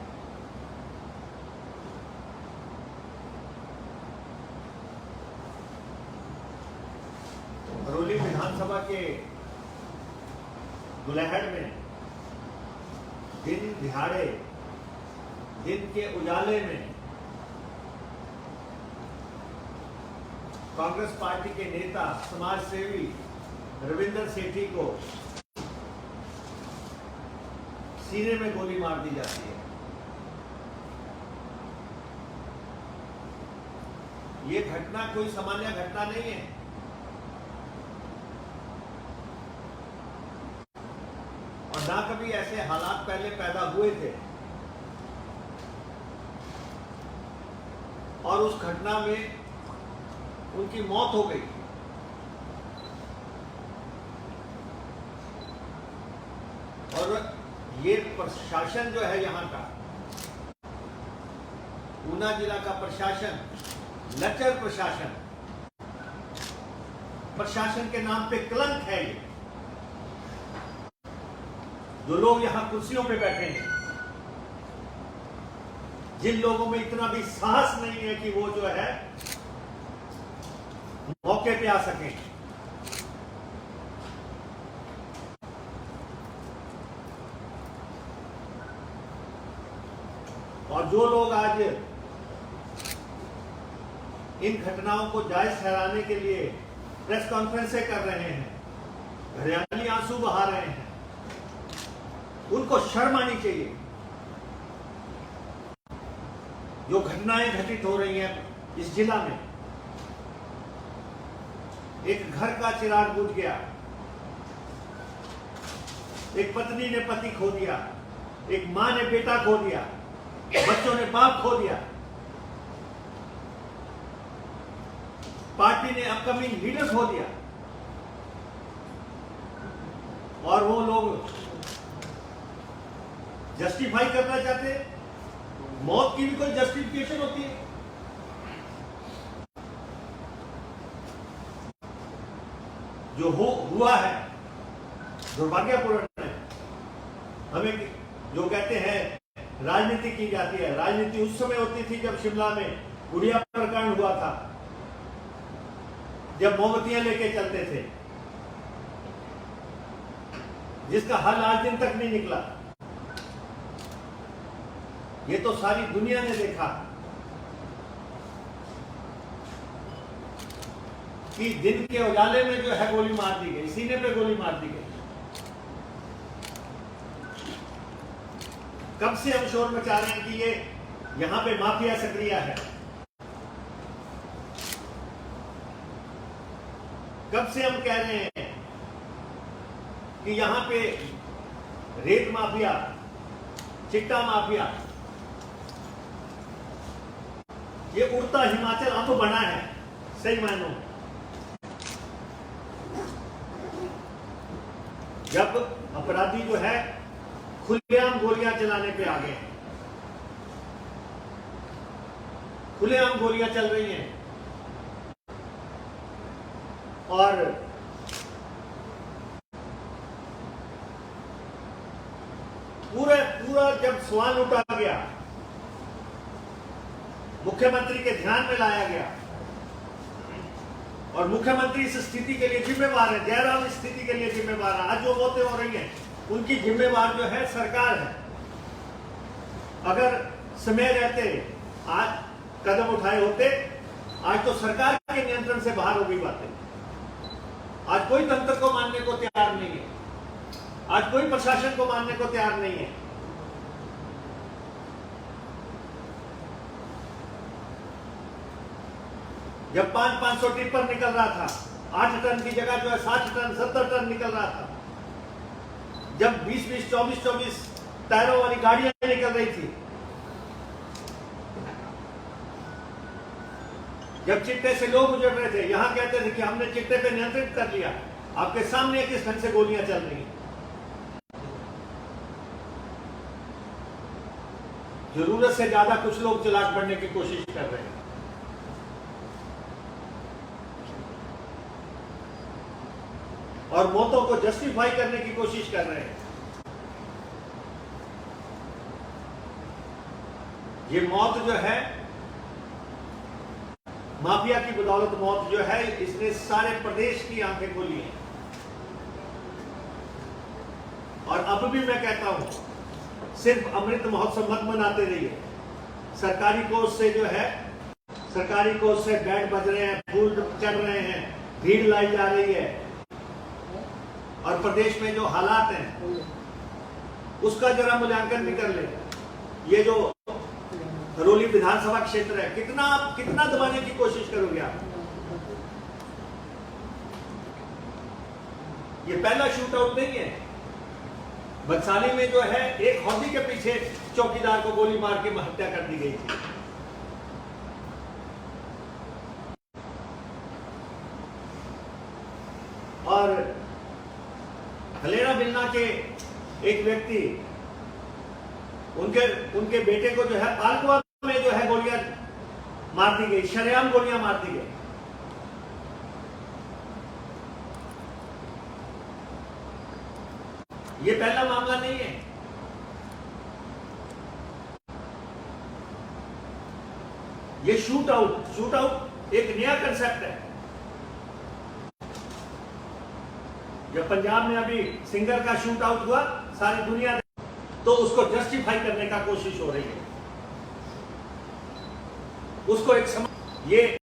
बरौली विधानसभा के दुलहड़ में दिन दिहाड़े, दिन के उजाले में कांग्रेस पार्टी के नेता समाज सेवी रविंदर सेठी को सीने में गोली मार दी जाती है। ये घटना कोई सामान्य घटना नहीं है। और ना कभी ऐसे हालात पहले पैदा हुए थे। और उस घटना में उनकी मौत हो गई। और ये प्रशासन जो है यहाँ का, ऊना जिला का प्रशासन, लचर प्रशासन, प्रशासन के नाम पे कलंक है ये। जो लोग यहाँ कुर्सियों पे बैठे हैं, जिन लोगों में इतना भी साहस नहीं है कि वो जो है मौके पे आ सकें, और जो लोग आज इन घटनाओं को जायज ठहराने के लिए प्रेस कॉन्फ्रेंसें कर रहे हैं, घरियाली आंसू बहा रहे हैं, उनको शर्म आनी चाहिए। जो घटनाएं घटित हो रही हैं इस जिला में, एक घर का चिराग बुझ गया, एक पत्नी ने पति खो दिया, एक मां ने बेटा खो दिया, बच्चों ने बाप खो दिया, पार्टी ने अपकमिंग लीडर खो दिया, और वो लोग जस्टिफाई करना चाहते हैं। मौत की भी कोई जस्टिफिकेशन होती है? जो हुआ है दुर्भाग्यपूर्ण है। हमें जो कहते हैं राजनीति की जाती है, राजनीति उस समय होती थी जब शिमला में गुड़िया प्रकरण हुआ था, जब मोमबत्तियां लेके चलते थे, जिसका हल आज दिन तक नहीं निकला। ये तो सारी दुनिया ने देखा कि दिन के उजाले में जो है गोली मार दी गई, सीने पे गोली मार दी गई। कब से हम शोर मचा रहे हैं कि ये यहां पे माफिया सक्रिय है, कब से हम कह रहे हैं कि यहां पे रेत माफिया, चिट्टा माफिया, ये उड़ता हिमाचल अब बना है सही मायनों में। जब अपराधी जो है खुलेआम गोलियां चलाने पे आ गए, खुलेआम गोलियां चल रही हैं, और पूरा जब सवाल उठा गया, मुख्यमंत्री के ध्यान में लाया गया, और मुख्यमंत्री इस स्थिति के लिए जिम्मेवार है, जयराम इस स्थिति के लिए जिम्मेवार है। आज जो मौतें हो रही हैं उनकी जिम्मेवार जो है सरकार है। अगर समय रहते आज कदम उठाए होते, आज तो सरकार के नियंत्रण से बाहर हो गई बातें। आज कोई तंत्र को मानने को तैयार नहीं है, आज कोई प्रशासन को मानने को तैयार नहीं है। जब 500 टिप्पर निकल रहा था, 8 टन की जगह जो है 60 टन 70 टन निकल रहा था, जब 20-20 24-24 टायरों वाली गाड़ियां निकल रही थी, जब चिट्टे से लोग गुजर रहे थे, यहां कहते थे कि हमने चिट्टे पे नियंत्रित कर लिया। आपके सामने किस ढंग से गोलियां चल रही हैं। जरूरत से ज्यादा कुछ लोग चालाक बनने की कोशिश कर रहे हैं। और मौतों को जस्टिफाई करने की कोशिश कर रहे हैं। ये मौत जो है माफिया की बदौलत मौत जो है, इसने सारे प्रदेश की आंखें खोली हैं। और अब भी मैं कहता हूं, सिर्फ अमृत महोत्सव मत मनाते रहिए। सरकारी कोष से जो है, सरकारी कोष से बैंड बज रहे हैं, फूल चढ़ रहे हैं, भीड़ लाई जा रही है, और प्रदेश में जो हालात हैं उसका जरा मूल्यांकन भी कर ले। ये जो हरोली विधानसभा क्षेत्र है, कितना दबाने की कोशिश करोगे आप? ये पहला शूट आउट नहीं है। बदसाली में जो है एक हौदी के पीछे चौकीदार को गोली मार के हत्या कर दी गई थी। और हलेरा बिलना के एक व्यक्ति उनके बेटे को जो है पालकुआ में जो है गोलियां मार दी गई, शरेआम गोलियां मार दी गई। ये पहला मामला नहीं है। ये शूट आउट एक नया कंसेप्ट है। जब पंजाब में अभी सिंगर का शूट आउट हुआ, सारी दुनिया तो उसको जस्टिफाई करने का कोशिश हो रही है। उसको एक ये